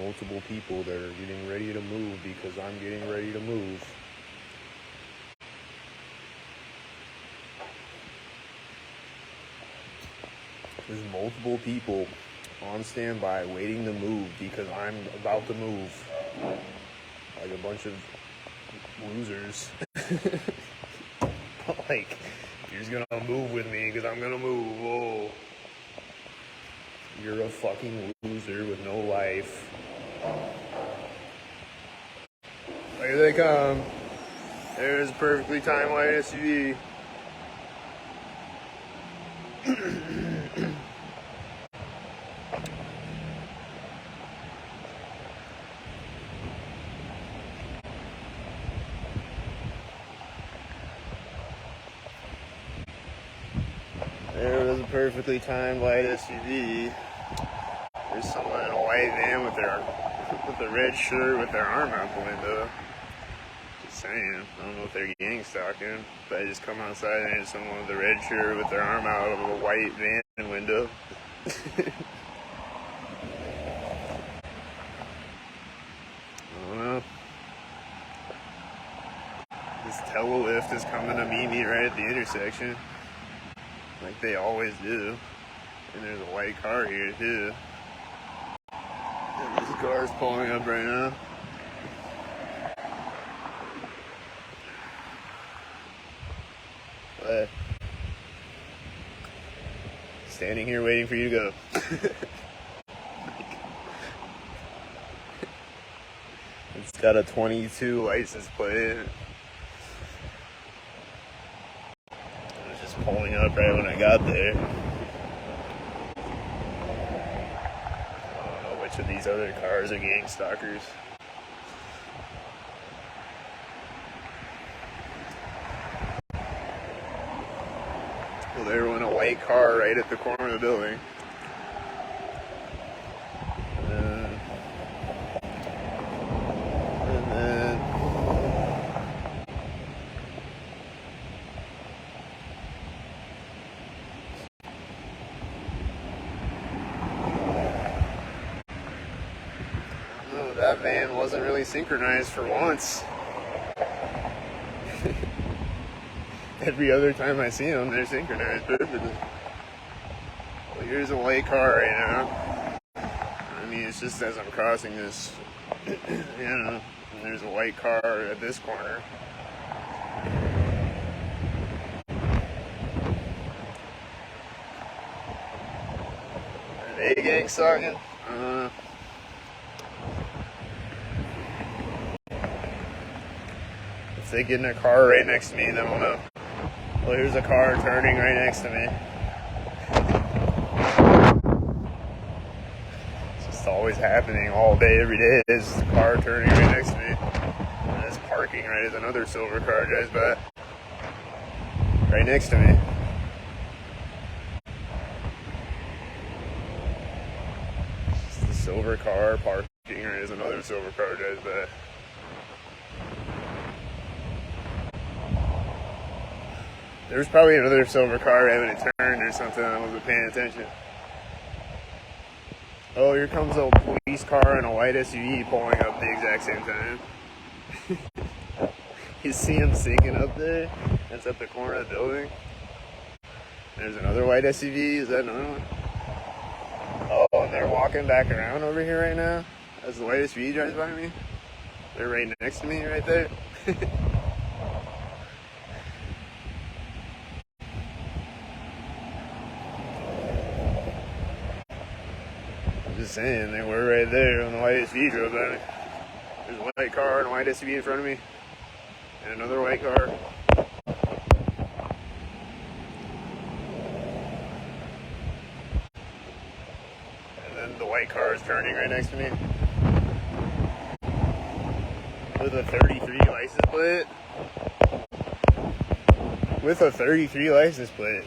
multiple people that are getting ready to move because I'm getting ready to move. There's multiple people on standby waiting to move because I'm about to move. Like a bunch of losers. Like, you're just gonna move with me because I'm gonna move. Whoa. You're a fucking loser with no life. Here they come. There's a perfectly timed white SUV. There was a perfectly timed white SUV. There's someone in a white van with a red shirt with their arm out the window. Just saying. I don't know if they're gang stalking, but I just come outside and there's someone with a red shirt with their arm out of a white van window. I don't know. This telelift is coming to meet me right at the intersection. Like they always do. And there's a white car here too. And this car's pulling up right now. But standing here waiting for you to go. It's got a 22 license plate. Pulling up right when I got there. I don't know which of these other cars are gang stalkers. Well, they were in a white car right at the corner of the building. And then that van wasn't really synchronized for once. Every other time I see them, they're synchronized perfectly. Well, here's a white car right now. I mean, it's just as I'm crossing this, you know, and there's a white car at this corner. Are they gang stalking? If they get in a car right next to me, then I'll know. Well, here's a car turning right next to me. It's just always happening all day, every day. There's a car turning right next to me. And it's parking right as another silver car drives by. Right next to me. Just the silver car parking right as another silver car drives by. There was probably another silver car having it turned or something. I wasn't paying attention. Oh, here comes a police car and a white SUV pulling up the exact same time. You see them sinking up there? That's at the corner of the building. There's another white SUV. Is that another one? Oh, and they're walking back around over here right now as the white SUV drives by me. They're right next to me right there. Just saying, they were right there when the white SUV drove by me. There's a white car and a white SUV in front of me. And another white car. And then the white car is turning right next to me. With a 33 license plate. With a 33 license plate.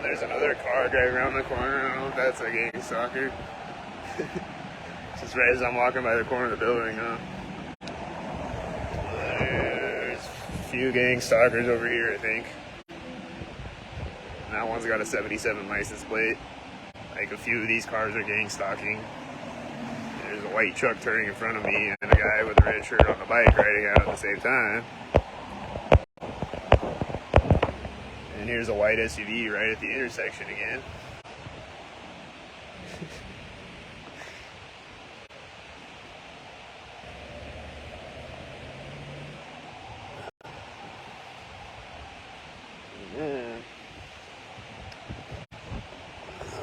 There's another car driving around the corner. I don't know if that's a gang stalker. Just right as I'm walking by the corner of the building, huh? few gang stalkers over here, I think. And that one's got a 77 license plate. Like, a few of these cars are gang stalking. There's a white truck turning in front of me and a guy with a red shirt on the bike riding out at the same time. And here's a white SUV right at the intersection again.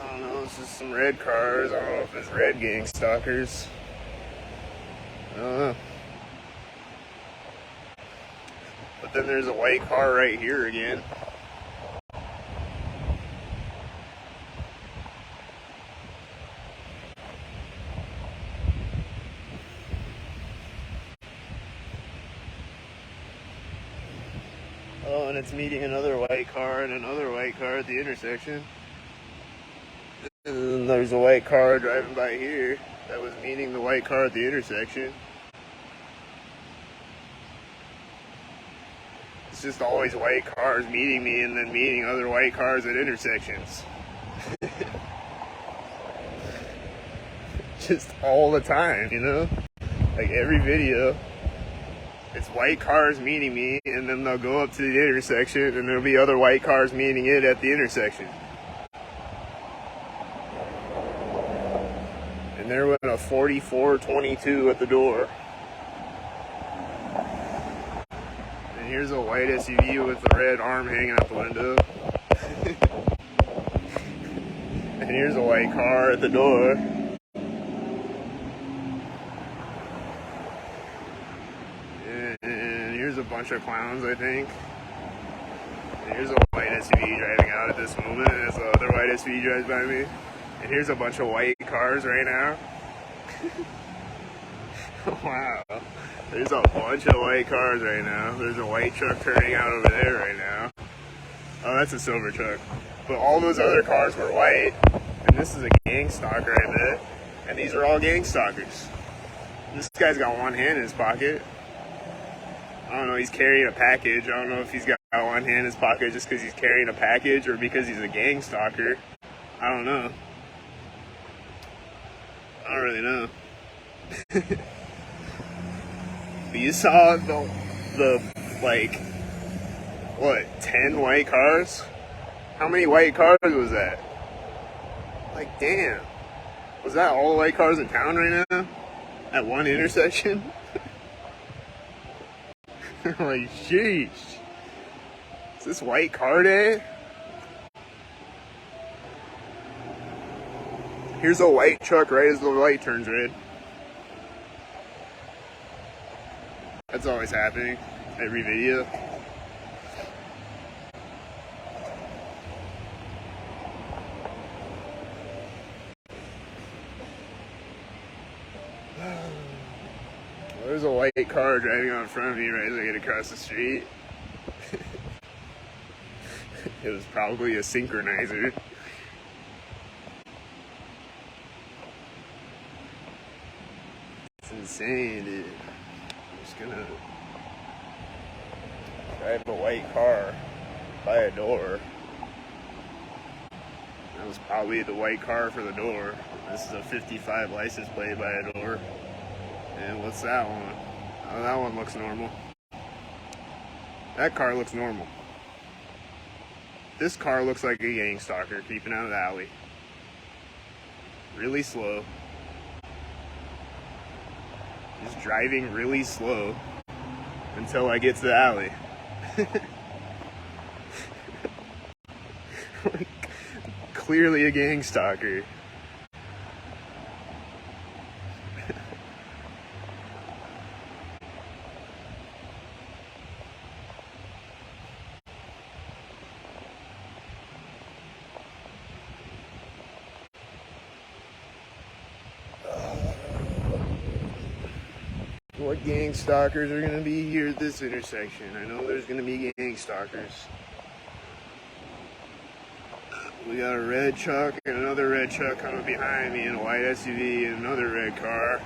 I don't know, it's just some red cars. I don't know if it's red gang stalkers. I don't know. But then there's a white car right here again. Oh, and it's meeting another white car and another white car at the intersection. And there's a white car driving by here that was meeting the white car at the intersection. It's just always white cars meeting me and then meeting other white cars at intersections. Just all the time, you know? Like every video, it's white cars meeting me and then they'll go up to the intersection and there'll be other white cars meeting it at the intersection. And there went a 4422 at the door. And here's a white SUV with a red arm hanging out the window. And here's a white car at the door. And here's a bunch of clowns, I think. And here's a white SUV driving out at this moment as the other white SUV drives by me. And here's a bunch of white cars right now. Wow. There's a bunch of white cars right now. There's a white truck turning out over there right now. Oh, that's a silver truck. But all those other cars were white. And this is a gang stalker, I bet. And these are all gang stalkers. This guy's got one hand in his pocket. I don't know, he's carrying a package. I don't know if he's got one hand in his pocket just because he's carrying a package or because he's a gang stalker. I don't know. I don't really know. But you saw the like, what, 10 white cars? How many white cars was that? Like, damn. Was that all the white cars in town right now? At one intersection? Like, sheesh. Is this white car day? Here's a white truck right as the light turns red. That's always happening. Every video. There's a white car driving out in front of me right as I get across the street. It was probably a synchronizer. It's insane, dude. I'm just gonna drive a white car by a door. That was probably the white car for the door. This is a 55 license plate by a door. And what's that one? Oh, that one looks normal. That car looks normal. This car looks like a gang stalker creeping out of the alley. Really slow. Just driving really slow until I get to the alley. Like, clearly a gang stalker. What gang stalkers are going to be here at this intersection? I know there's going to be gang stalkers. We got a red truck and another red truck coming behind me and a white SUV and another red car.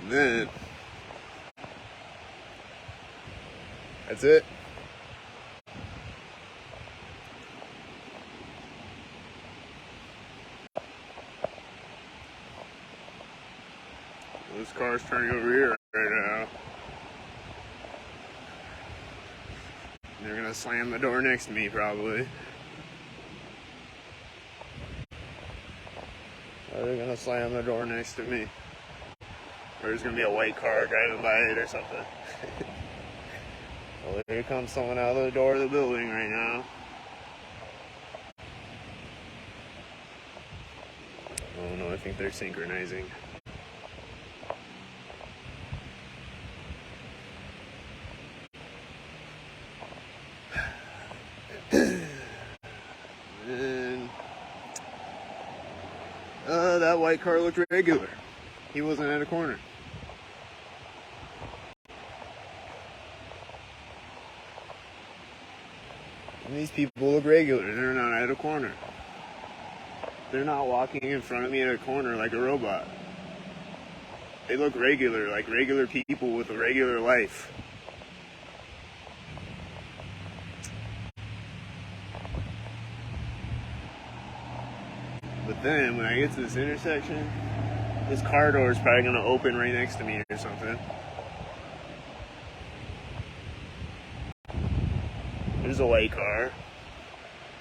And then That's it. This car's turning over here right now. They're gonna slam the door next to me probably. Or they're gonna slam the door next to me. Or there's gonna be a white car driving by it or something. Well, here comes someone out of the door of the building right now. Oh no, I think they're synchronizing. And that white car looked regular. He wasn't at a corner. And these people look regular. They're not at a corner. They're not walking in front of me at a corner like a robot. They look regular, like regular people with a regular life. But then, when I get to this intersection, this car door is probably going to open right next to me or something. There's a white car.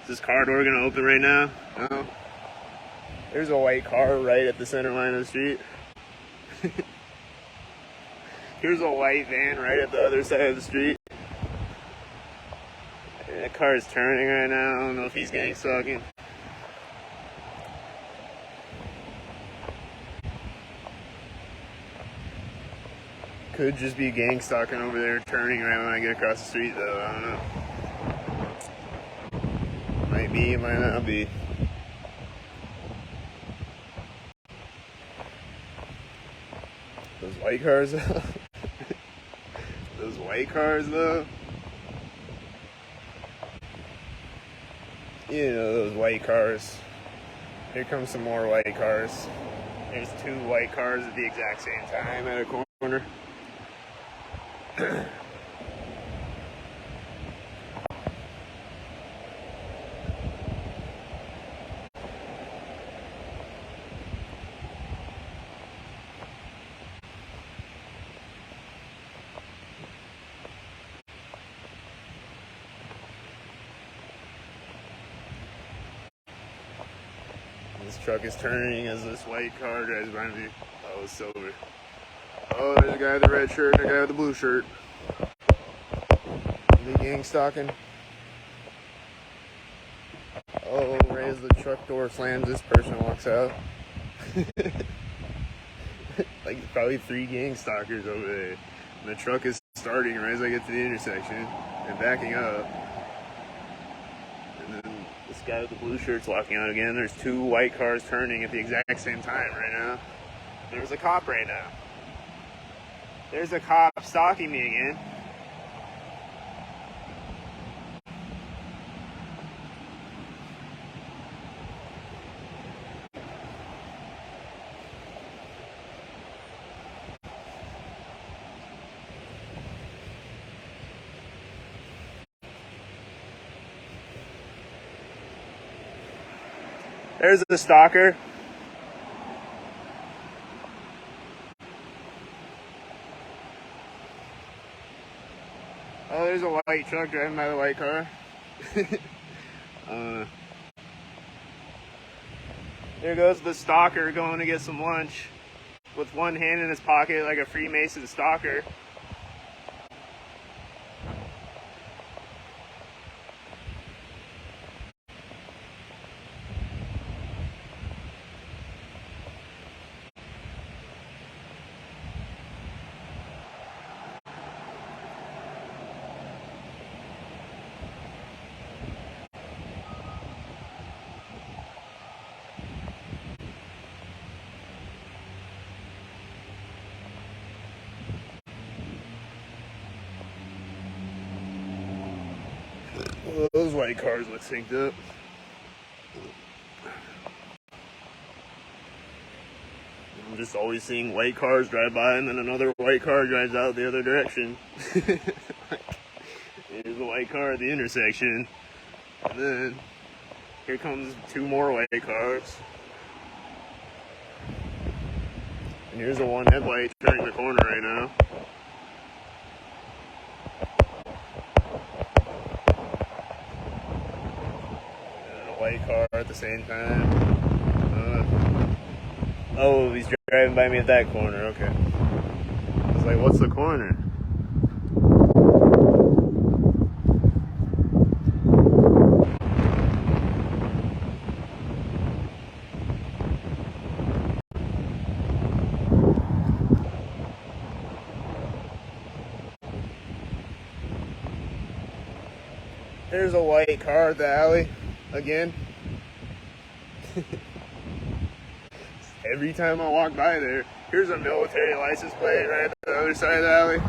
Is this car door going to open right now? No. There's a white car right at the center line of the street. Here's a white van right at the other side of the street. And that car is turning right now. I don't know if he's gang stalking. Could just be gang stalking over there, turning right when I get across the street, though. I don't know. Might be, might not be. Those white cars, though. Those white cars, though. You know, those white cars. Here comes some more white cars. There's two white cars at the exact same time at a corner. This truck is turning as this white car drives by me. Oh, it's silver. Oh, there's a guy with the red shirt and a guy with the blue shirt. The gang stalking. Oh, right as the truck door slams, this person walks out. Like probably 3 gang stalkers over there. And the truck is starting right as I get to the intersection and backing up. And then this guy with the blue shirt's walking out again. There's 2 white cars turning at the exact same time right now. There's a cop right now. There's a cop stalking me again. There's the stalker. Oh, there's a white truck driving by the white car. There goes the stalker going to get some lunch with one hand in his pocket like a Freemason stalker. Well, those white cars look synced up. I'm just always seeing white cars drive by and then another white car drives out the other direction. Here's the white car at the intersection. And then here comes two more white cars. And here's the one headlight turning the corner right now. And a white car at the same time. Oh, he's driving by me at that corner. Okay. I was like, what's the corner? There's a white car at the alley again. Every time I walk by there, here's a military license plate right at the other side of the alley.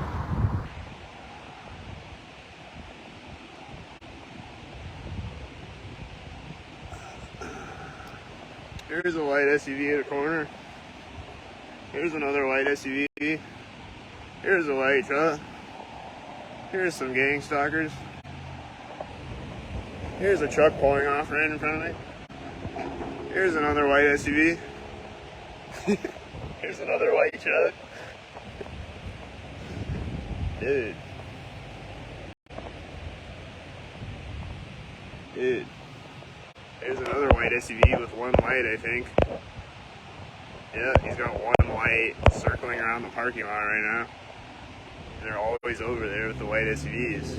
Here's a white SUV at the corner. Here's another white SUV. Here's a white truck. Here's some gang stalkers. Here's a truck pulling off right in front of me. Here's another white SUV. Here's another white truck. Dude. There's another white SUV with one light, I think. Yeah, he's got one light circling around the parking lot right now. And they're always over there with the white SUVs.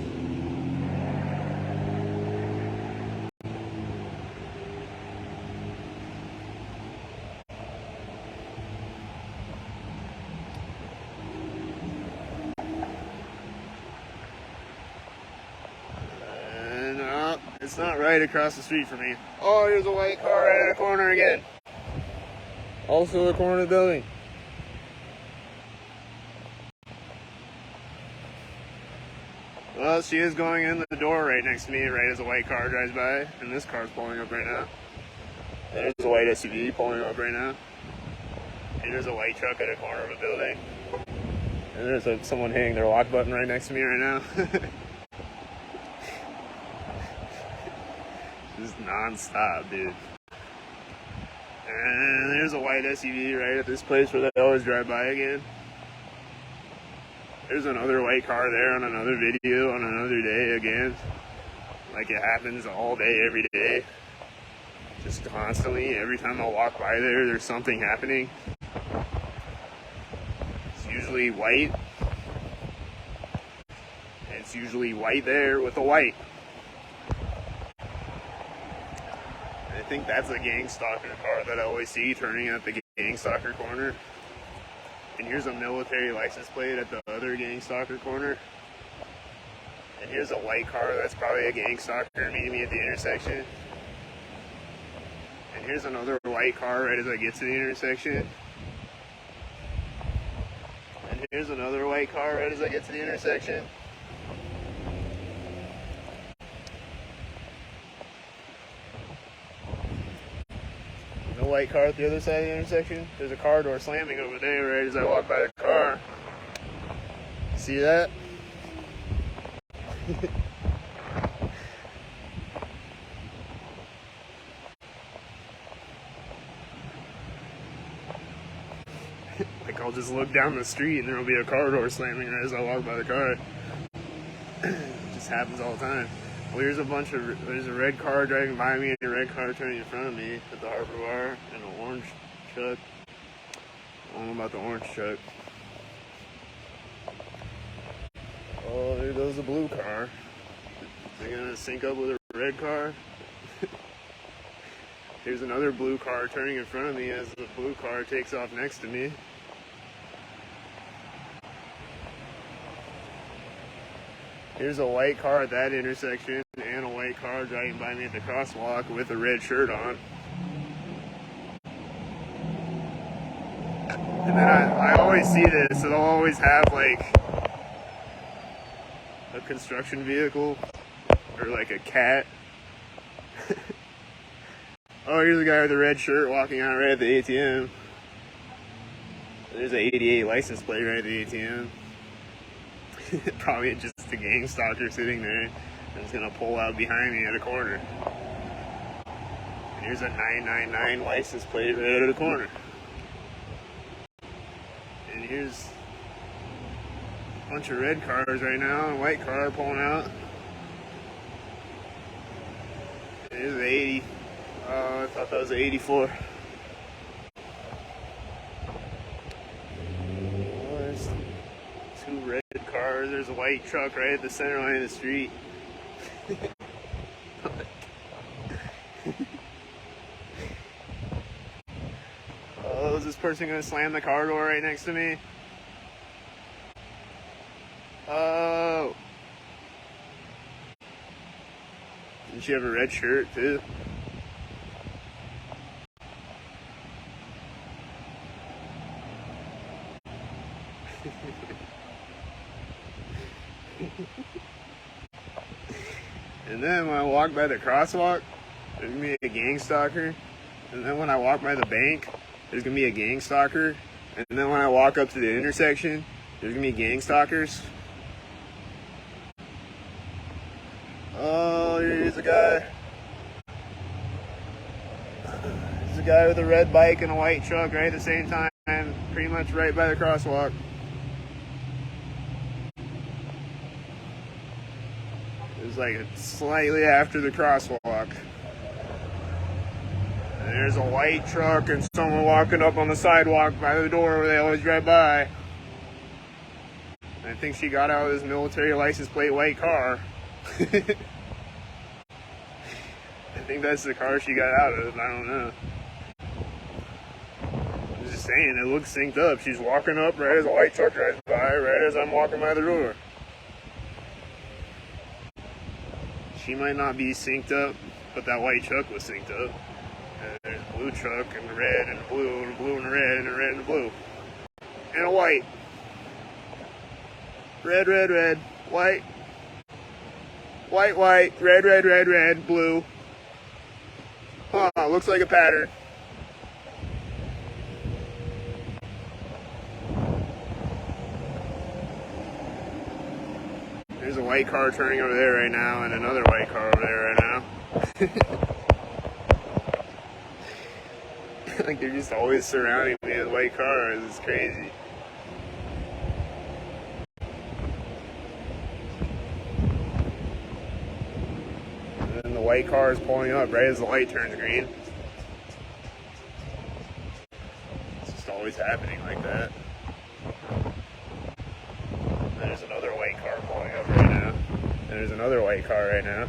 It's not right across the street from me. Oh, here's a white car right in the corner again. Also the corner of the building. Well, she is going in the door right next to me right as a white car drives by. And this car's pulling up right now. There's a white SUV pulling up right now. And there's a white truck at the corner of a building. And there's someone hitting their lock button right next to me right now. Just non-stop, dude. And there's a white SUV right at this place where they always drive by again. There's another white car there on another video on another day again. Like it happens all day, every day. Just constantly, every time I walk by there, there's something happening. It's usually white. And it's usually white there with a white. I think that's a gang stalker car that I always see turning at the gang stalker corner. And here's a military license plate at the other gang stalker corner. And here's a white car that's probably a gang stalker meeting me at the intersection. And here's another white car right as I get to the intersection. And here's another white car right as I get to the intersection. No white car at the other side of the intersection. There's a car door slamming over there right as I walk by the car. See that? Like I'll just look down the street and there'll be a car door slamming right as I walk by the car. It just happens all the time. Well, there's a red car driving by me and a red car turning in front of me at the Harbor Bar and an orange truck. I don't know about the orange truck. Oh, there goes the blue car. They're gonna sync up with a red car. There's another blue car turning in front of me as the blue car takes off next to me. Here's a white car at that intersection and a white car driving by me at the crosswalk with a red shirt on. And then I always see this, so they'll always have like a construction vehicle or like a cat. Oh, here's a guy with a red shirt walking out right at the ATM. There's an 88 license plate right at the ATM. Probably just a gang stalker sitting there that's gonna pull out behind me at a corner. And here's a 999 license plate right out of the corner. And here's a bunch of red cars right now, and a white car pulling out. There's an 80. I thought that was an 84. There's two red cars. There's a white truck right at the center line of the street. Oh, is this person gonna slam the car door right next to me? Oh. Did she have a red shirt too? And then when I walk by the crosswalk, there's gonna be a gang stalker. And then when I walk by the bank, there's gonna be a gang stalker. And then when I walk up to the intersection, there's gonna be gang stalkers. Oh, here's a guy. There's a guy with a red bike and a white truck right at the same time, pretty much right by the crosswalk. It was like slightly after the crosswalk. And there's a white truck and someone walking up on the sidewalk by the door where they always drive by. I think she got out of this military license plate white car. I think that's the car she got out of. I don't know. I'm just saying, it looks synced up. She's walking up right as a white truck drives by, right as I'm walking by the door. She might not be synced up, but that white truck was synced up. And there's a blue truck, and a red, and a blue, and a blue, and a red, and a red, and a blue. And a white. Red, red, red. White. White, white. Red, red, red, red. Blue. Huh, looks like a pattern. There's a white car turning over there right now, and another white car over there right now. Like they're just always surrounding me with white cars. It's crazy. And then the white car is pulling up right as the light turns green. It's just always happening like that. There's another white car pulling up right now. And there's another white car right now.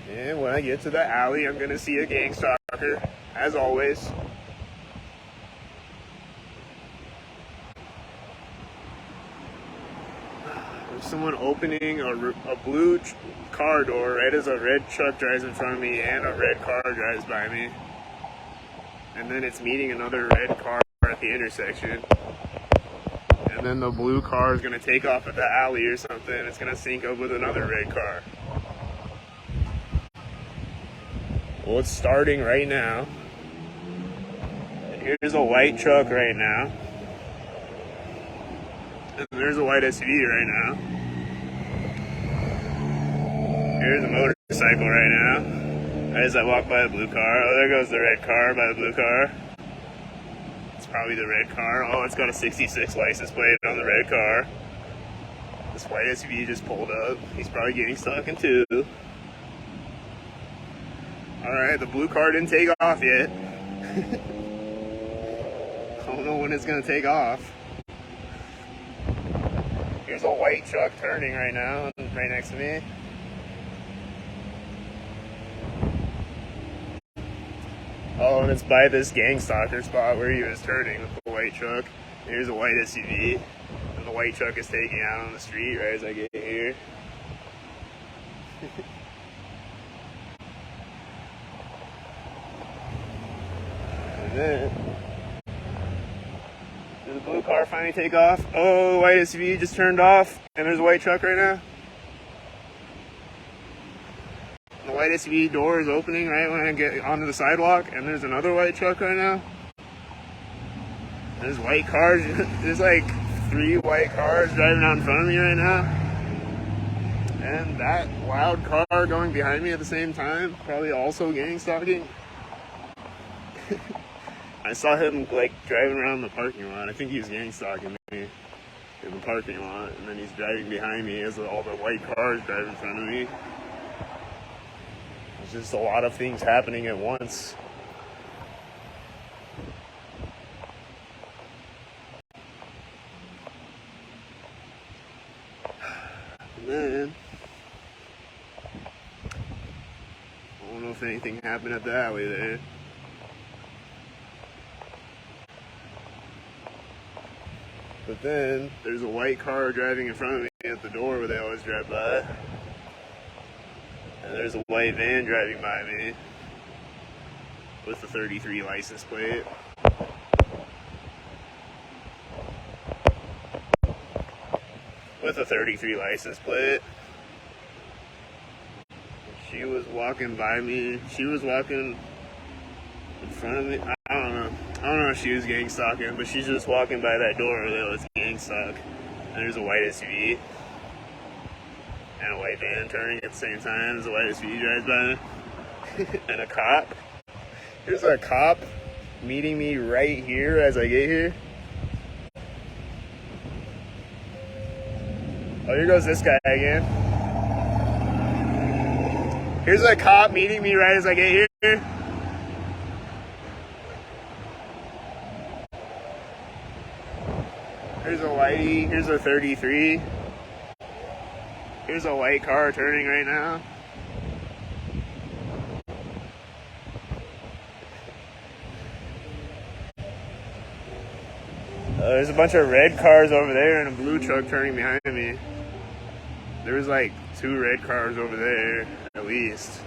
And when I get to the alley, I'm gonna see a gang stalker, as always. There's someone opening a blue car door right as a red truck drives in front of me and a red car drives by me. And then it's meeting another red car at the intersection. And then the blue car is gonna take off at the alley or something. It's gonna sync up with another red car. Well, it's starting right now. And here's a white truck right now. And there's a white SUV right now. Here's a motorcycle right now. As I walk by the blue car. Oh, there goes the red car by the blue car. It's probably the red car. Oh, it's got a 66 license plate on the red car. This white SUV just pulled up. He's probably getting stuck in two. Alright, the blue car didn't take off yet. I don't know when it's going to take off. Here's a white truck turning right now, right next to me. Oh, and it's by this gang stalker spot where he was turning with the white truck. Here's a white SUV, and the white truck is taking out on the street right as I get here. And then there's a Blue car finally take off. Oh, white SUV just turned off, and there's a white truck right now. The white SUV door is opening right when I get onto the sidewalk, and there's another white truck right now. There's white cars. There's like 3 white cars driving out in front of me right now. And that loud car going behind me at the same time, probably also gang stalking. I saw him like driving around the parking lot. I think he was gang stalking me in the parking lot, and then he's driving behind me as all the white cars drive in front of me. There's just a lot of things happening at once. And then I don't know if anything happened at the alley there. But then there's a white car driving in front of me at the door where they always drive by. And there's a white van driving by me with a 33 license plate. With a 33 license plate. She was walking by me. She was walking in front of me. I don't know if she was gang stalking, but she's just walking by that door that was gang stalk. And there's a white SUV and a white van turning at the same time as a white SUV drives by. And a cop. Here's a cop meeting me right here as I get here. Oh, here goes this guy again. Here's a cop meeting me right as I get here. Here's a whitey. Here's a 33. Here's a white car turning right now. There's a bunch of red cars over there and a blue truck turning behind me. There was like 2 red cars over there, at least.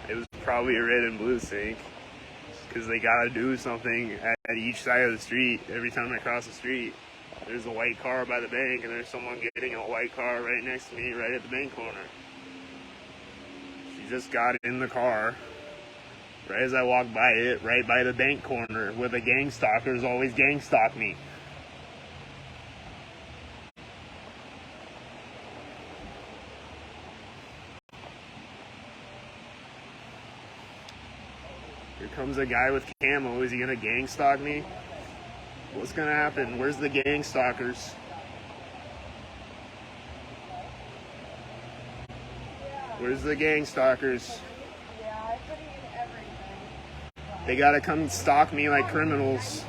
It was probably a red and blue sync, because they gotta do something at each side of the street. Every time I cross the street, there's a white car by the bank, and there's someone getting a white car right next to me, right at the bank corner. She just got in the car right as I walk by it, right by the bank corner, where the gang stalkers always gang stalk me. Here comes a guy with camo. Is he gonna gang stalk me? What's gonna happen? Where's the gang stalkers? Where's the gang stalkers? They gotta come stalk me like criminals.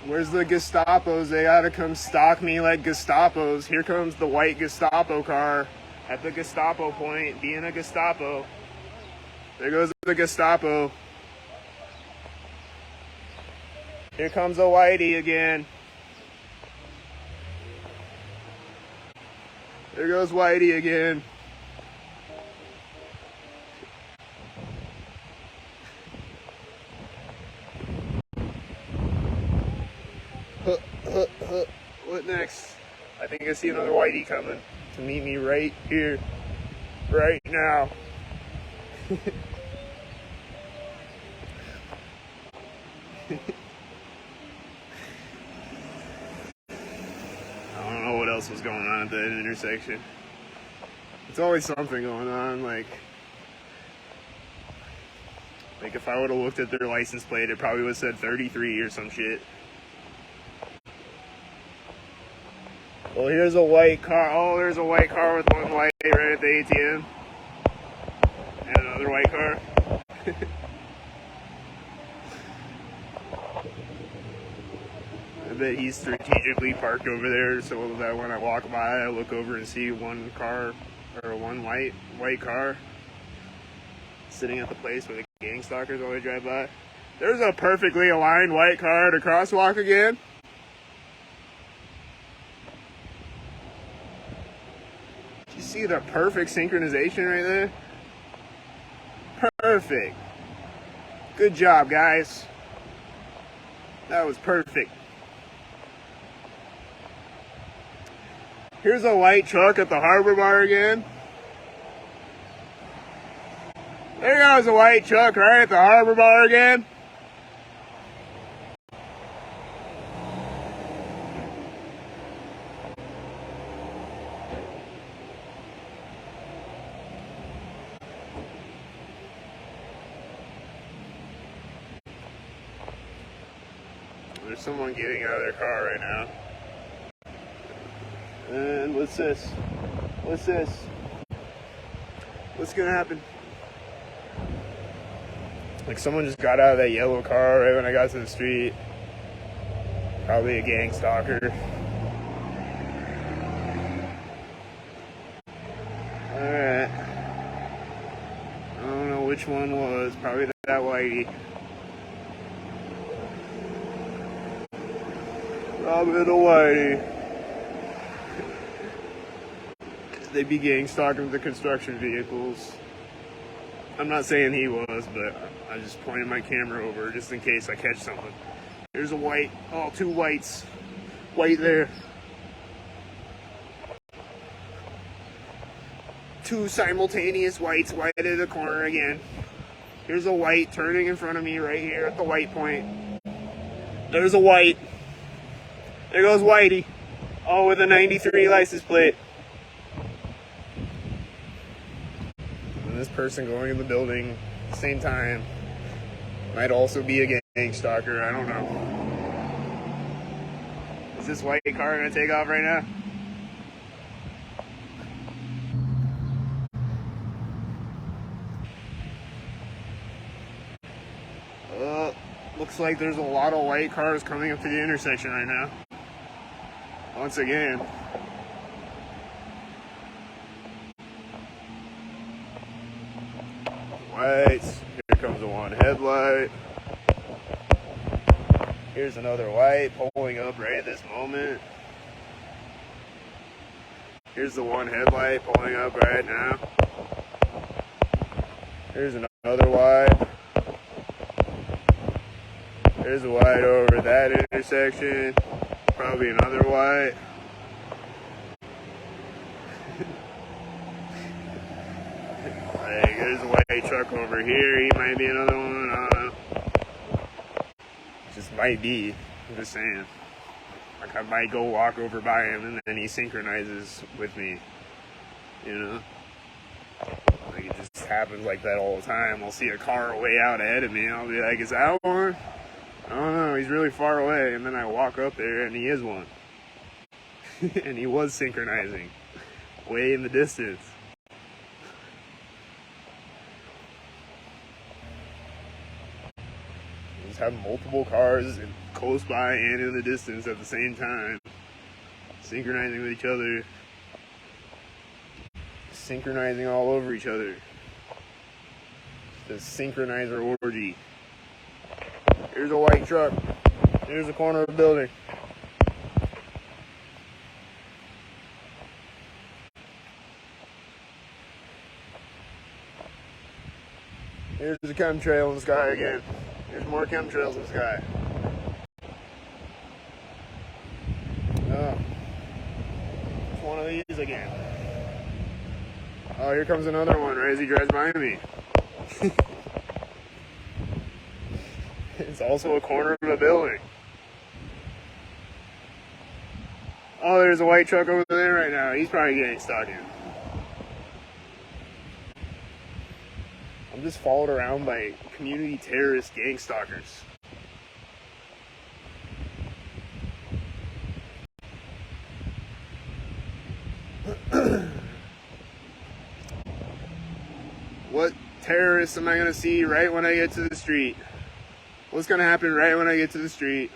Where's the Gestapos? They gotta come stalk me like Gestapos. Here comes the white Gestapo car at the Gestapo point, being a Gestapo. There goes the Gestapo. Here comes a whitey again. There goes whitey again. What next? I think I see another whitey coming to meet me right here, right now. I don't know what else was going on at that intersection. It's always something going on, like if I would have looked at their license plate, it probably would have said 33 or some shit. Well, here's a white car. Oh, there's a white car with one light right at the ATM. And another white car. I bet he's strategically parked over there so that when I walk by, I look over and see one car, or one white car sitting at the place where the gang stalkers always drive by. There's a perfectly aligned white car at a crosswalk again. See the perfect synchronization right there? Perfect. Good job, guys. That was perfect. Here's a white truck at the harbor bar again. There goes a white truck right at the harbor bar again. There's someone getting out of their car right now. And what's this? What's this? What's gonna happen? Like someone just got out of that yellow car right when I got to the street. Probably a gang stalker. Alright. I don't know which one was. Probably that whitey. Probably the whitey. They be gang stalking the construction vehicles. I'm not saying he was, but I just pointed my camera over just in case I catch something. There's a white. Oh, two whites. White there. Two simultaneous whites. White at the corner again. Here's a white turning in front of me right here at the white point. There's a white. There goes Whitey. Oh, with a 93 license plate. This person going in the building at the same time might also be a gang stalker. I don't know. Is this white car gonna take off right now? Looks like there's a lot of white cars coming up to the intersection right now. Once again. Whites. Here comes the one headlight. Here's another white pulling up right at this moment. Here's the one headlight pulling up right now. Here's another white. There's a white over that intersection. Probably another white. There's a white truck over here. He might be another one. I don't know. Just might be. I'm just saying. Like I might go walk over by him and then he synchronizes with me. You know? Like it just happens like that all the time. I'll see a car way out ahead of me. I'll be like, is that one? I don't know. He's really far away. And then I walk up there and he is one. And he was synchronizing. Way in the distance. Have multiple cars close by and in the distance at the same time, synchronizing with each other, synchronizing all over each other. The synchronizer orgy. Here's a white truck. Here's the corner of the building. Here's the chemtrail in the sky again. There's more chemtrails in the sky. Oh. It's one of these again. Oh, here comes another one right as he drives by me. It's also a corner of a building. Oh, there's a white truck over there right now. He's probably getting stuck in. I'm just followed around by community terrorist gang stalkers. What terrorists am I going to see right when I get to the street? What's going to happen right when I get to the street?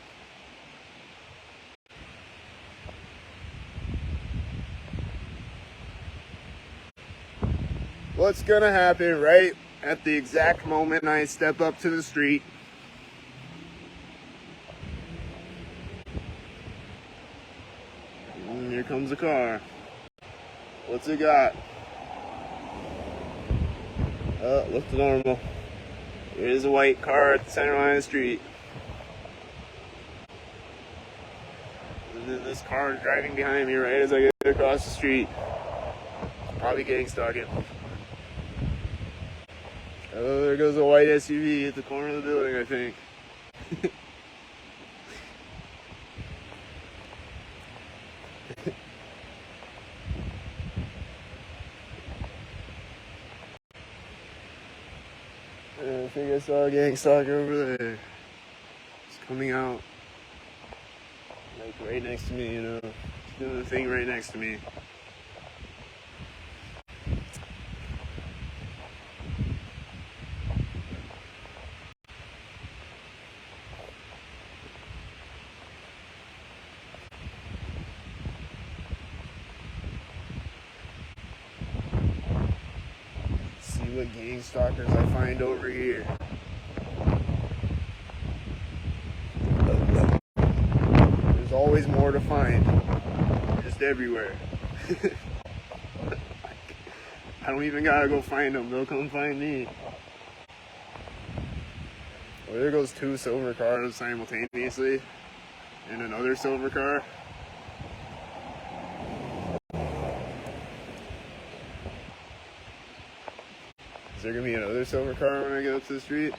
What's going to happen right at the exact moment I step up to the street? And here comes a car. What's it got? Look to normal. There is a white car at the center line of the street. And then this car is driving behind me right as I get across the street. Probably gang stalking. Oh, there goes a white SUV at the corner of the building, I think. I think I saw a gang stalker over there. It's coming out. Like right next to me, you know. It's doing the thing right next to me. See what gang stalkers I find over here. There's always more to find. Just everywhere. I don't even gotta go find them. They'll come find me. Well, there goes two silver cars simultaneously. And another silver car. Is there gonna be another silver car when I get up to the street?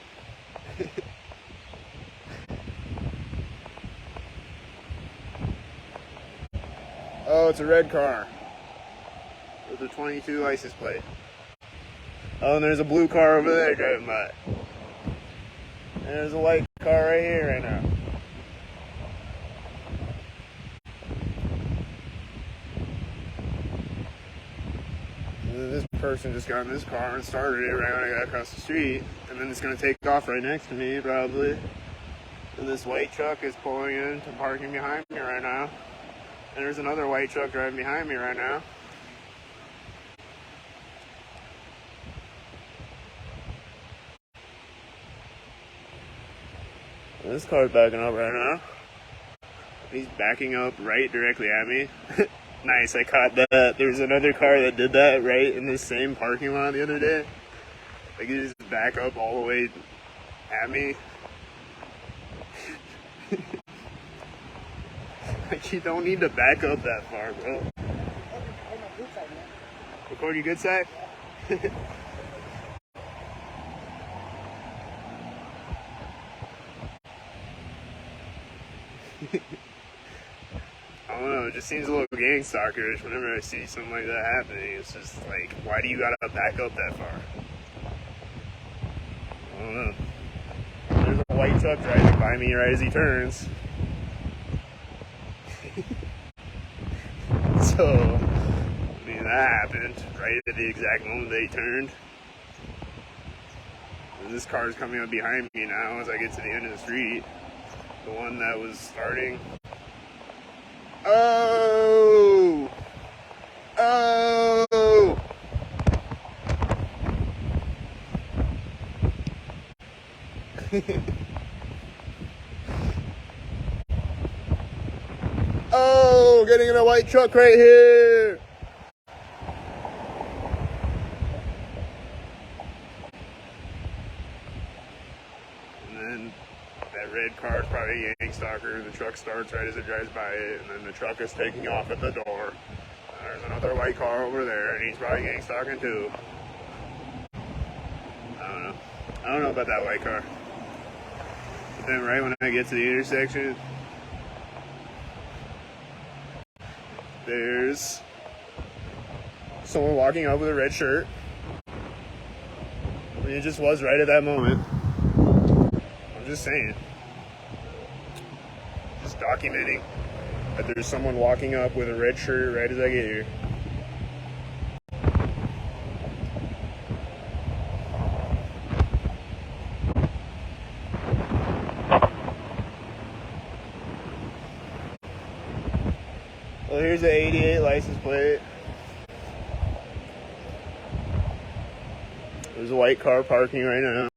Oh, it's a red car with a 22 license plate. Oh, and there's a blue car over there driving by. And there's a white car right here right now. This person just got in this car and started it right when I got across the street, and then it's going to take off right next to me probably. And this white truck is pulling in to parking behind me right now, and there's another white truck driving behind me right now. And this car's backing up right now. He's backing up right directly at me. Nice, I caught that. There was another car that did that right in this same parking lot the other day. Like, he just back up all the way at me. Like, you don't need to back up that far, bro. Record your good side? I don't know, it just seems a little gang stalkerish whenever I see something like that happening. It's just like, why do you gotta back up that far? I don't know. There's a white truck driving by me right as he turns. So, I mean, that happened right at the exact moment they turned. And this car is coming up behind me now as I get to the end of the street. The one that was starting. Oh! Oh! Oh, getting in a white truck right here. And then that red car is probably a gang stalker. The truck starts right as it drives by it, and then the truck is taking off at the door. There's another white car over there, and he's probably gang stalking too. I don't know about that white car. But then right when I get to the intersection, there's someone walking up with a red shirt. I mean, it just was right at that moment. I'm just saying. Just documenting that there's someone walking up with a red shirt right as I get here. Well, here's an 88 license plate. There's a white car parking right now.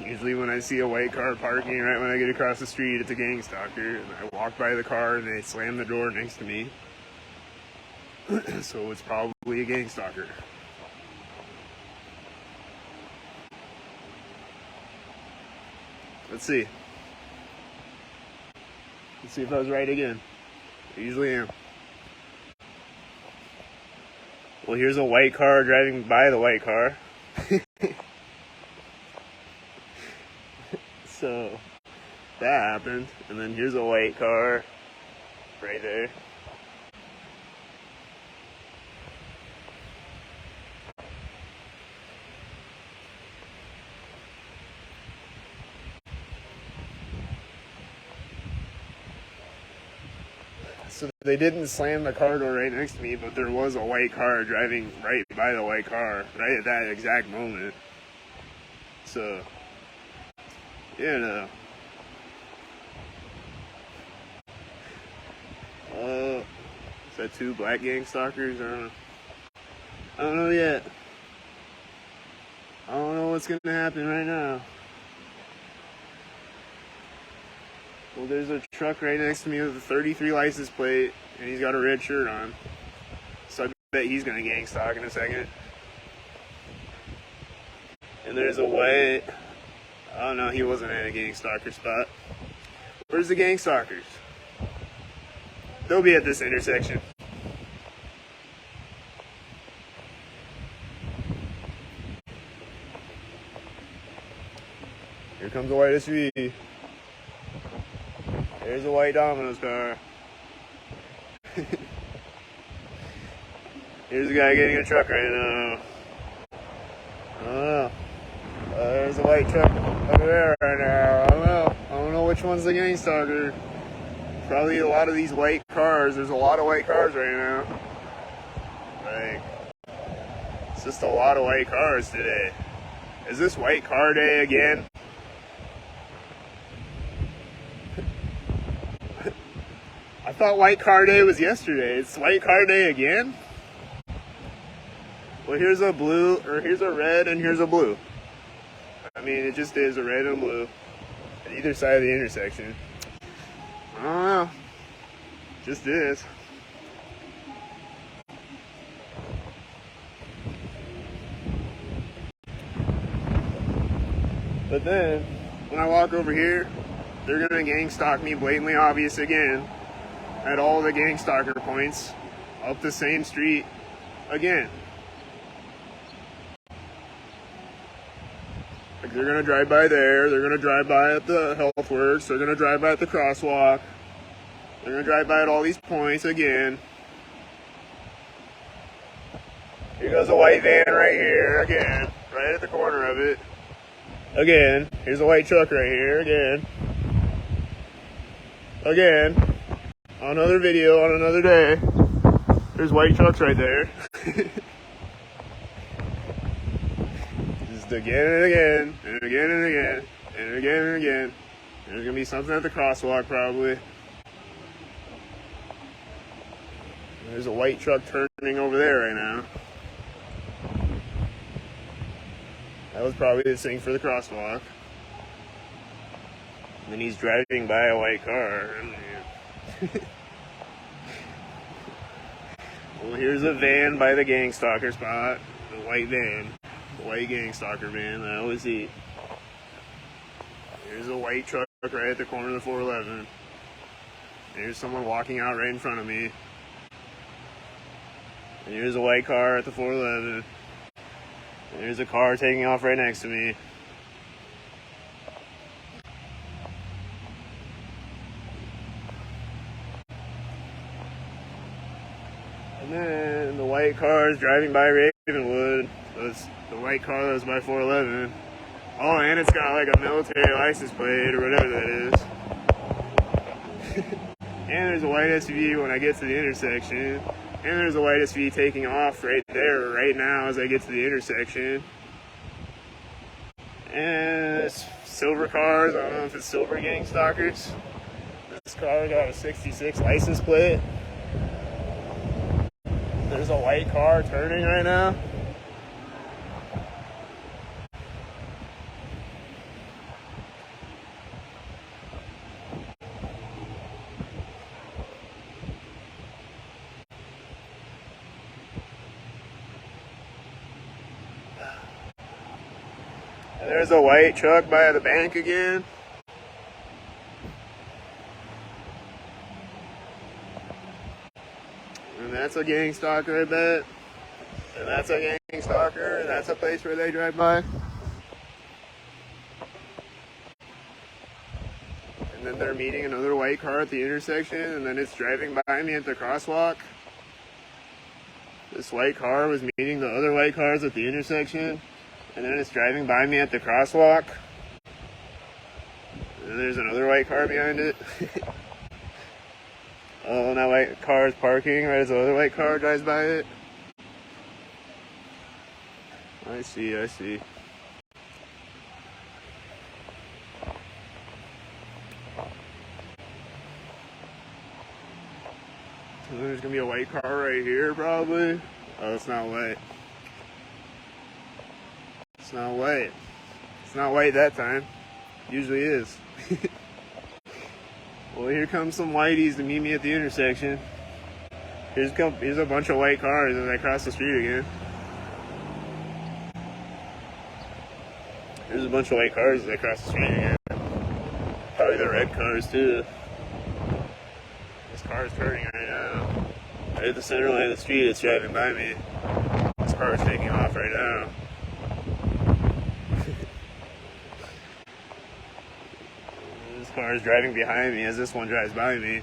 Usually when I see a white car parking right when I get across the street, it's a gang stalker. And I walk by the car and they slam the door next to me. So it's probably a gang stalker. Let's see. Let's see if I was right again. I usually am. Well, here's a white car driving by the white car. So that happened. And then here's a white car right there. So they didn't slam the car door right next to me, but there was a white car driving right by the white car right at that exact moment. So, you know. Is that two black gang stalkers? I don't know yet. I don't know what's gonna happen right now. Well, there's a truck right next to me with a 33 license plate, and he's got a red shirt on. So I bet he's gonna gang stalk in a second. And there's a white. Oh no, he wasn't at a gang stalker spot. Where's the gang stalkers? They'll be at this intersection. Here comes a white SUV. There's a white Domino's car. Here's a guy getting a truck right now. I don't know. There's a white truck over there right now. I don't know which one's the gang stalker. Probably a lot of these white cars. There's a lot of white cars right now. Like, it's just a lot of white cars today. Is this white car day again? I thought white car day was yesterday. It's white car day again? Well, here's a blue, or here's a red, and here's a blue. I mean, it just is a red and blue at either side of the intersection. I don't know. Just is. But then, when I walk over here, they're gonna gang stalk me, blatantly obvious again, at all the gang stalker points, up the same street again. Like, they're gonna drive by there, they're gonna drive by at the health works, they're gonna drive by at the crosswalk, they're gonna drive by at all these points again. Here goes a white van right here again, right at the corner of it. Again, here's a white truck right here again. Again, on another video on another day. There's white trucks right there. Just again and again, and again and again, and again and again. There's gonna be something at the crosswalk probably. There's a white truck turning over there right now. That was probably the thing for the crosswalk. And then he's driving by a white car. Well, here's a van by the gang stalker spot. The white van. The white gang stalker van that I always see. Here's a white truck right at the corner of the 411. There's someone walking out right in front of me. And here's a white car at the 411. And there's a car taking off right next to me. And then the white car is driving by Ravenwood. That's the white car that was by 411. Oh, and it's got like a military license plate or whatever that is. And there's a white SUV when I get to the intersection. And there's a white SUV taking off right there, right now as I get to the intersection. And it's silver cars. I don't know if it's silver gang stalkers. This car got a 66 license plate. There's a white car turning right now. There's a white truck by the bank again. And that's a gang stalker, I bet. And that's a gang stalker, and that's a place where they drive by. And then they're meeting another white car at the intersection, and then it's driving by me at the crosswalk. This white car was meeting the other white cars at the intersection, and then it's driving by me at the crosswalk. And then there's another white car behind it. Oh, and that white car is parking right as the other white car drives by it. I see, I see. So there's gonna be a white car right here, probably. Oh, it's not white. It's not white. It's not white that time. Usually is. Well, here comes some whiteys to meet me at the intersection. Here's a bunch of white cars as I cross the street again. There's a bunch of white cars as I cross the street again. Probably the red cars too. This car is turning right now. Right at the center line of the street, it's driving by me. This car is taking off right now. This car is driving behind me as this one drives by me.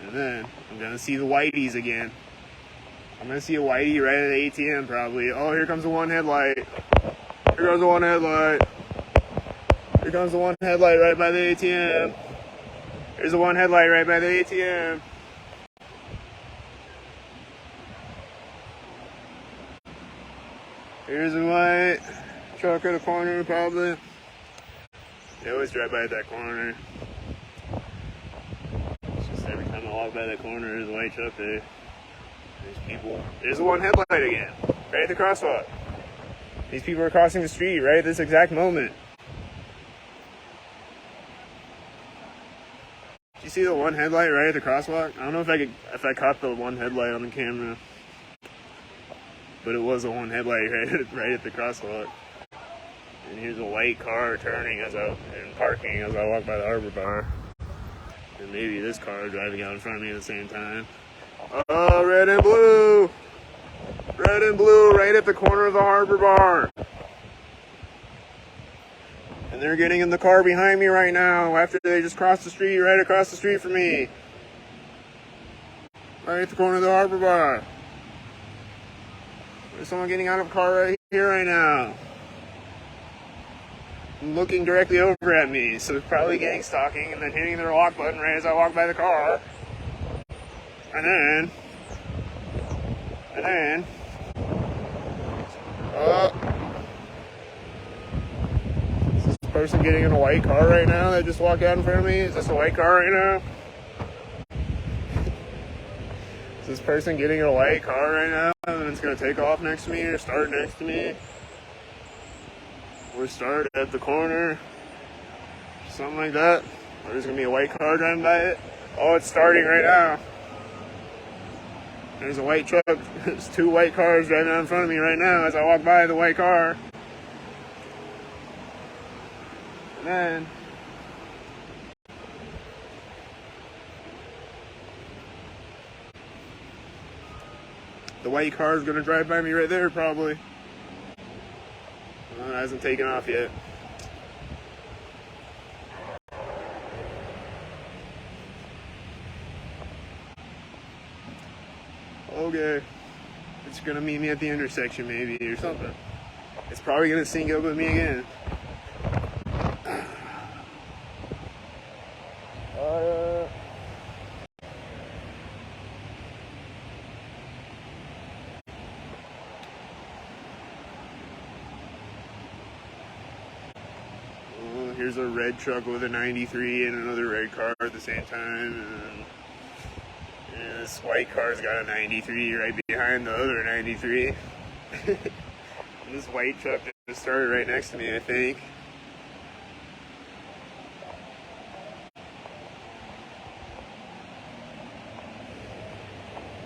And then I'm gonna see the whiteys again. I'm gonna see a whitey right at the ATM probably. Oh, here comes the one headlight. Here goes the one headlight. Here comes the one headlight right by the ATM. There's the one headlight right by the ATM. Here's a white truck at the corner probably. They always drive by that corner. It's just every time I walk by that corner, there's a white truck there. There's people. There's the one headlight again, right at the crosswalk. These people are crossing the street right at this exact moment. Did you see the one headlight right at the crosswalk? I don't know if I caught the one headlight on the camera, but it was the one headlight right at the crosswalk. And here's a white car turning and parking as I walk by the Harbor Bar. And maybe this car driving out in front of me at the same time. Oh, red and blue! Red and blue right at the corner of the Harbor Bar. And they're getting in the car behind me right now after they just crossed the street, right across the street from me. Right at the corner of the Harbor Bar. There's someone getting out of a car right here right now. Looking directly over at me, so probably gang stalking and then hitting their lock button right as I walk by the car. And then, is this person getting in a white car right now that just walked out in front of me? Is this a white car right now? Is this person getting in a white car right now and it's going to take off next to me or start next to me? Or start at the corner, something like that. Or there's gonna be a white car driving by it. Oh, it's starting right now. There's a white truck. There's two white cars driving out in front of me right now as I walk by the white car. And then the white car is gonna drive by me right there probably. It hasn't taken off yet. Okay. It's gonna meet me at the intersection maybe or something. It's probably gonna sync up with me again. Here's a red truck with a 93 and another red car at the same time. And this white car's got a 93 right behind the other 93. And this white truck just started right next to me, I think.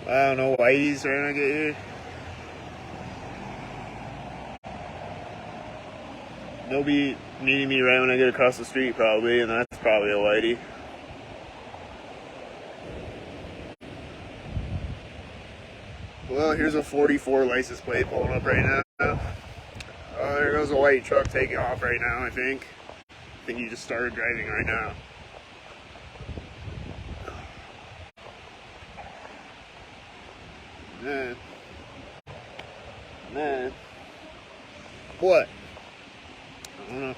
Wow, no whiteys trying to get here. they'll be meeting me right when I get across the street probably, and that's probably a whitey. Well, here's a 44 license plate pulling up right now. Oh, there goes a white truck taking off right now, I think. I think he just started driving right now. Man. What? I don't know.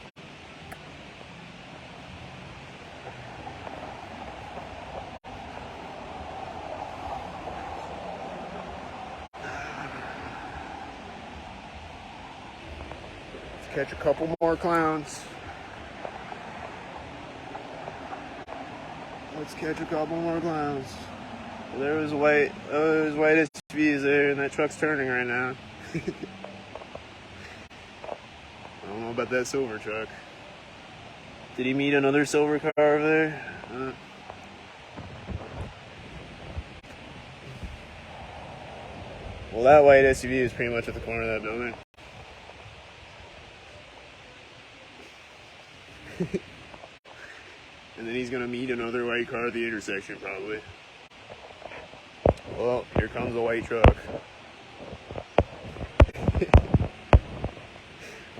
Let's catch a couple more clowns. Well, there was white SUVs there, and that truck's turning right now. I don't know about that silver truck. Did he meet another silver car over there? Well, that white SUV is pretty much at the corner of that building. And then he's gonna meet another white car at the intersection, probably. Well, here comes a white truck.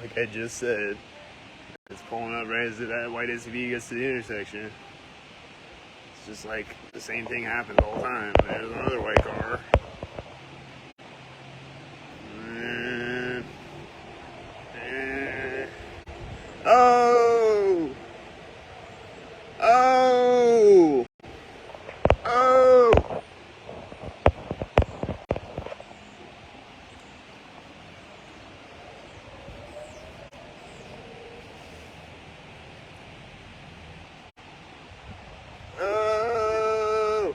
Like I just said, it's pulling up right as that white SUV gets to the intersection. It's just like the same thing happens all the time. There's another white car. Oh! Oh! Oh! Oh!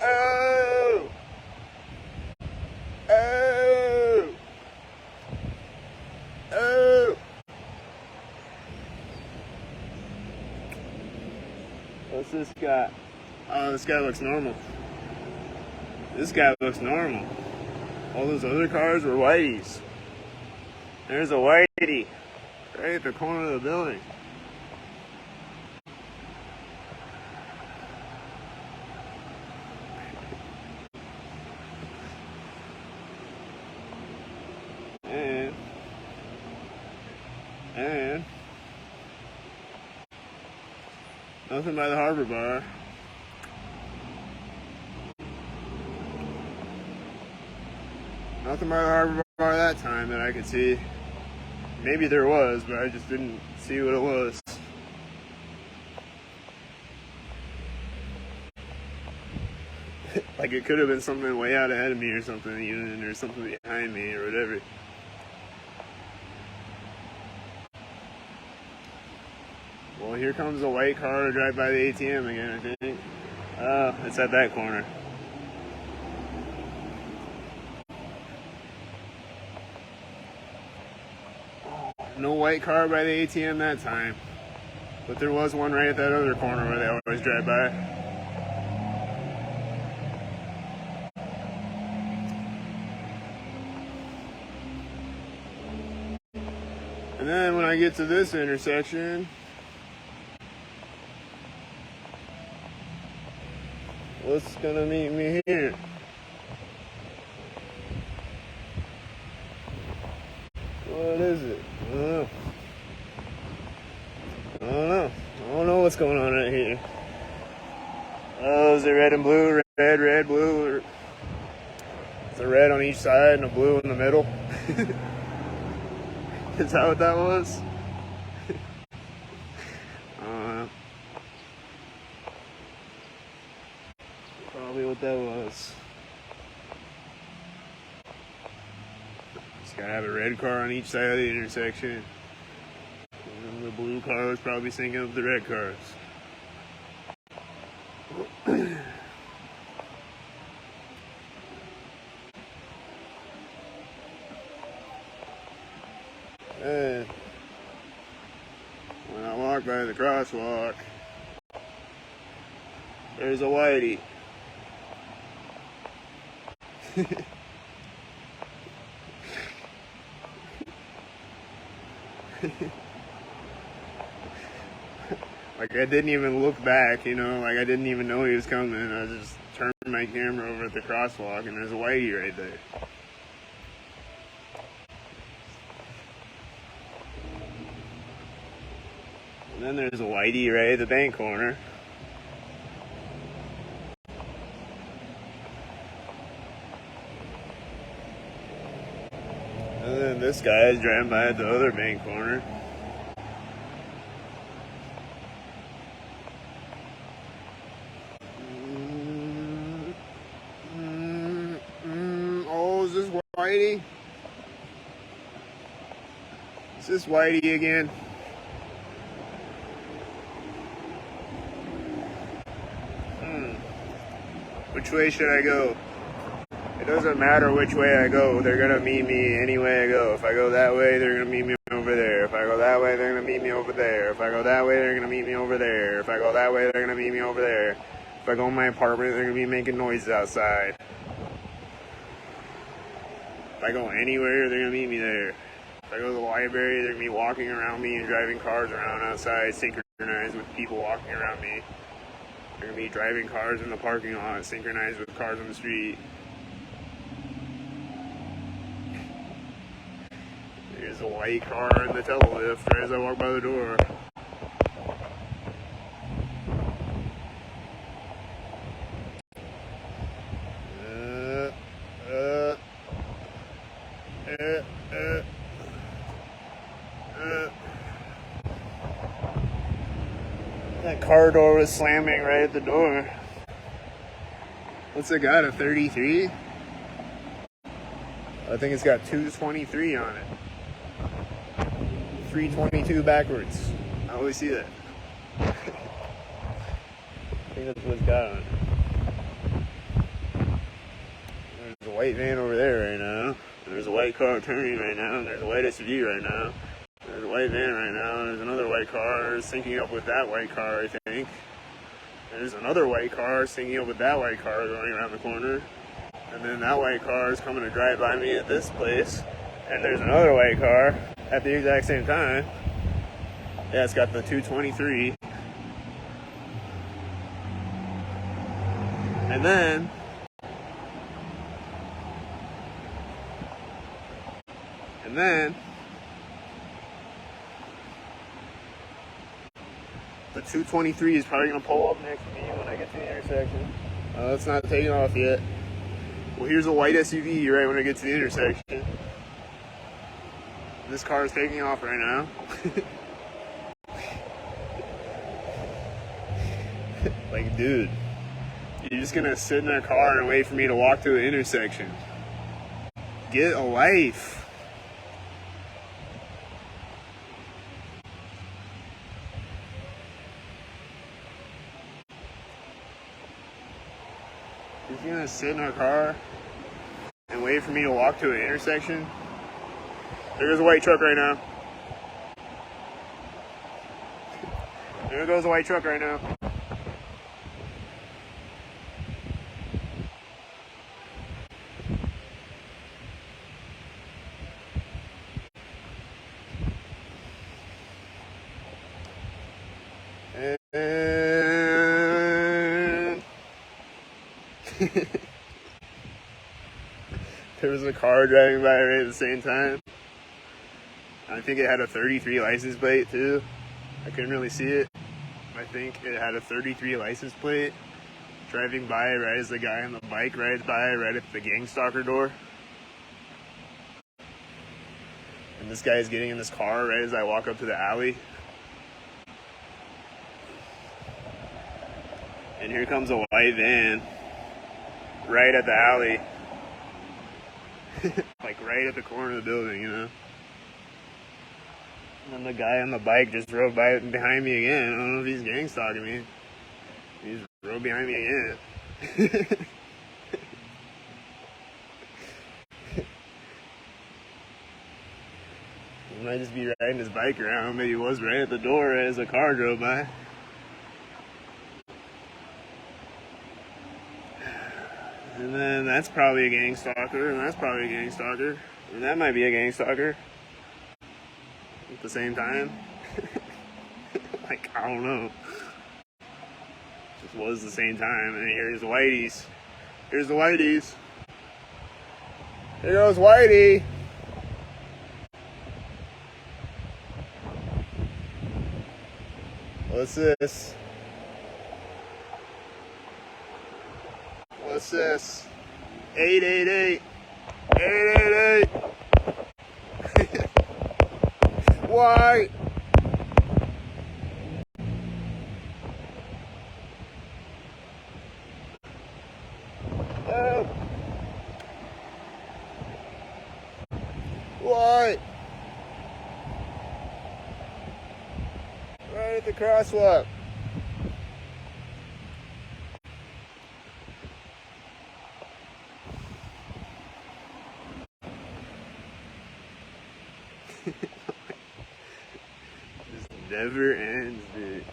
Oh! Oh! Oh! What's this guy? Oh, this guy looks normal. All those other cars were whiteys. There's a whitey right at the corner of the building. And nothing by the harbor bar. Nothing by the harbor bar that time that I could see. Maybe there was, but I just didn't see what it was. Like it could have been something way out ahead of me or something, even, or something behind me or whatever. Well, here comes a white car to drive by the ATM again, I think. Oh, it's at that corner. No white car by the ATM that time. But there was one right at that other corner where they always drive by. And then when I get to this intersection, what's gonna meet me here? What is it? I don't know what's going on right here. Oh, is it red and blue? Red, blue? Or it's a red on each side and a blue in the middle? Is that what that was? Probably what that was. Just gotta have a red car on each side of the intersection. And the blue car was probably syncing up the red cars. And when I walk by the crosswalk, there's a whitey. Like, I didn't even look back, you know, like I didn't even know he was coming. I just turned my camera over at the crosswalk, and there's a whitey right there. And then there's a whitey right at the bank corner. And then this guy is driving by at the other bank corner. Oh, is this Whitey? Is this Whitey again? Which way should I go? It doesn't matter which way I go. They're gonna meet me any way I go. If I go that way, they're gonna meet me over there. If I go that way, they're gonna meet me over there. If I go that way, they're gonna meet me over there. If I go that way, they're gonna meet me over there. If I go in my apartment, they're gonna be making noises outside. If I go anywhere, they're gonna meet me there. If I go to the library, they're gonna be walking around me and driving cars around outside, synchronized with people walking around me. They're gonna be driving cars in the parking lot, synchronized with cars on the street. There's a white car in the telelift right as I walk by the door. That car door was slamming right at the door. What's it got, a 33? I think it's got 223 on it. 322 backwards. I always see that. I think that's what it's got on it. There's a white van over there right now. There's a white car turning right now. There's a white SUV right now. There's a white van right now. There's another white car syncing up with that white car, I think. There's another white car syncing up with that white car going around the corner. And then that white car is coming to drive by me at this place. And there's another white car at the exact same time. Yeah, it's got the 223. And then the 223 is probably going to pull up next to me when I get to the intersection. It's not taking off yet. Well, here's a white SUV right when I get to the intersection. This car is taking off right now. Like, dude, you're just going to sit in that car and wait for me to walk to the intersection. Get a life. He's gonna sit in our car and wait for me to walk to an intersection. There goes a white truck right now. There goes a white truck right now. There was a car driving by right at the same time. I think it had a 33 license plate too. I couldn't really see it. I think it had a 33 license plate driving by right as the guy on the bike rides by right at the gang stalker door. And this guy is getting in this car right as I walk up to the alley. And here comes a white van right at the alley. Like right at the corner of the building, you know. And then the guy on the bike just rode by behind me again. I don't know if he's gang stalking me. He just rode behind me again. He might just be riding his bike around. Maybe he was right at the door as a car drove by. And then that's probably a gang stalker, and that's probably a gang stalker, and that might be a gang stalker. What the same time. Like, I don't know. Just was the same time. And here's the Whiteys. Here's the Whiteys. Here goes Whitey. What's this? What's this? 888. 888. Why? Oh. Why? Right at the crosswalk. This never ends, dude.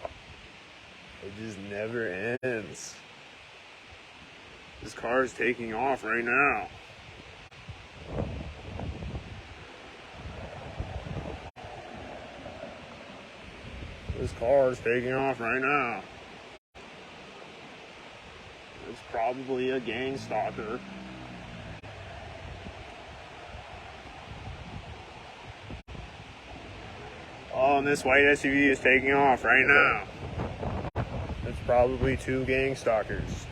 It just never ends. This car is taking off right now. This car is taking off right now. It's probably a gang stalker. Oh, and this white SUV is taking off right now. It's probably 2 gang stalkers.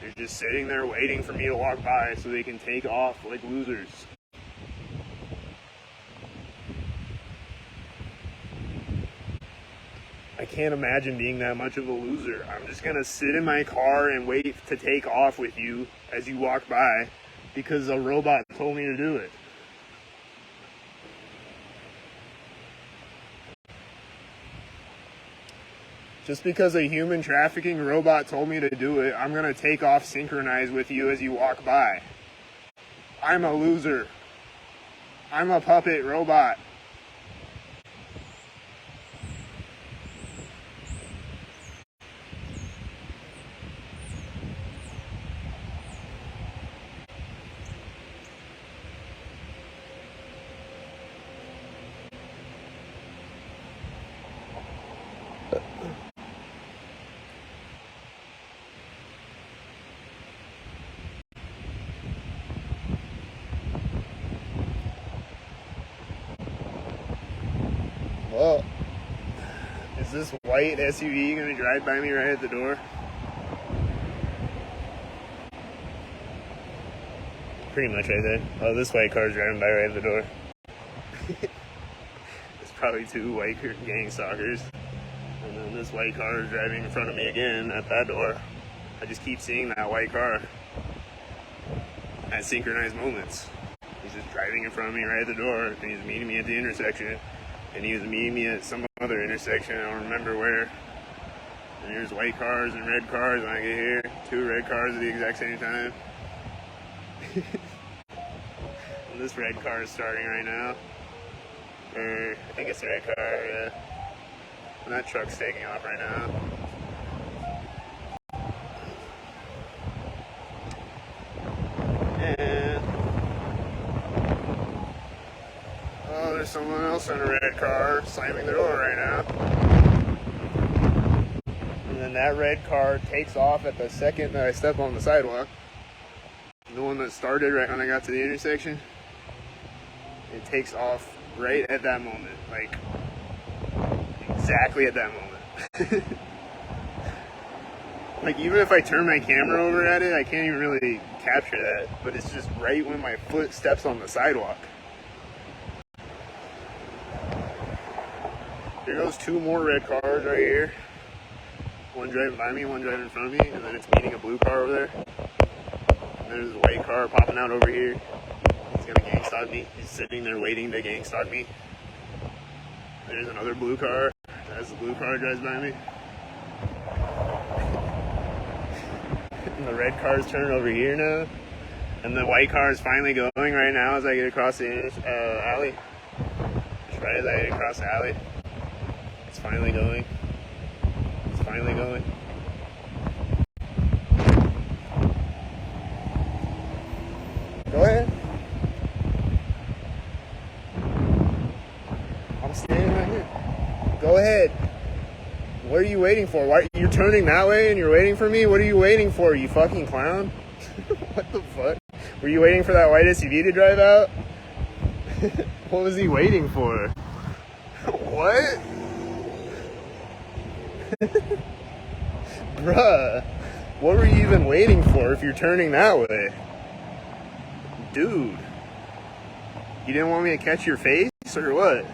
They're just sitting there waiting for me to walk by so they can take off like losers. I can't imagine being that much of a loser. I'm just gonna sit in my car and wait to take off with you as you walk by because a robot told me to do it. Just because a human trafficking robot told me to do it, I'm gonna take off synchronized with you as you walk by. I'm a loser. I'm a puppet robot. Well, is this white SUV going to drive by me right at the door? Pretty much right there. Oh, this white car's driving by right at the door. It's probably 2 white gang stalkers. And then this white car is driving in front of me again at that door. I just keep seeing that white car at synchronized moments. He's just driving in front of me right at the door, and he's meeting me at the intersection. And he was meeting me at some other intersection, I don't remember where. And there's white cars and red cars when I get here. 2 red cars at the exact same time. And this red car is starting right now. Or, I think it's a red car, yeah. And that truck's taking off right now. And oh, there's someone else in a red car slamming the door right now. And then that red car takes off at the second that I step on the sidewalk. The one that started right when I got to the intersection. It takes off right at that moment. Like, exactly at that moment. Like, even if I turn my camera over at it, I can't even really capture that. But it's just right when my foot steps on the sidewalk. Here goes 2 more red cars right here. One driving by me, one driving in front of me, and then it's meeting a blue car over there. And there's a white car popping out over here. He's gonna gang stalk me. He's sitting there waiting to gang stalk me. There's another blue car. As the blue car drives by me. And the red car is turning over here now. And the white car is finally going right now as I get across the alley. Just right as I get across the alley. It's finally going. It's finally going. Go ahead. Go ahead. What are you waiting for? Why you're turning that way and you're waiting for me? What are you waiting for, you fucking clown? What the fuck? Were you waiting for that white SUV to drive out? What was he waiting for? What? Bruh, what were you even waiting for if you're turning that way? Dude, you didn't want me to catch your face or what?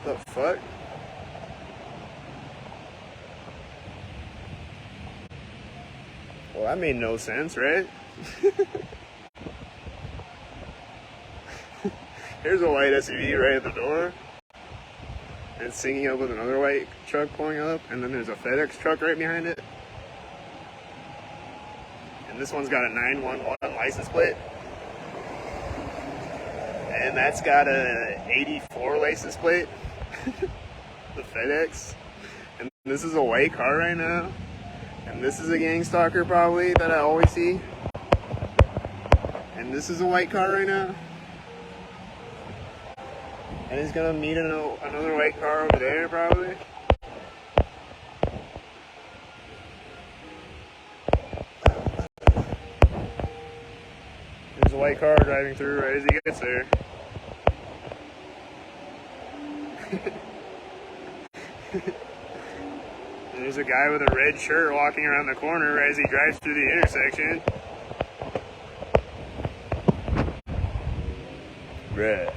The fuck? Well, that made no sense, right? Here's a white SUV right at the door. And it's syncing up with another white truck pulling up. And then there's a FedEx truck right behind it. And this one's got a 911 license plate. And that's got a 84 license plate. The FedEx. And this is a white car right now. And this is a gang stalker probably that I always see. And this is a white car right now. And he's gonna meet another white car over there probably. There's a white car driving through right as he gets there. And there's a guy with a red shirt walking around the corner right as he drives through the intersection. Bruh.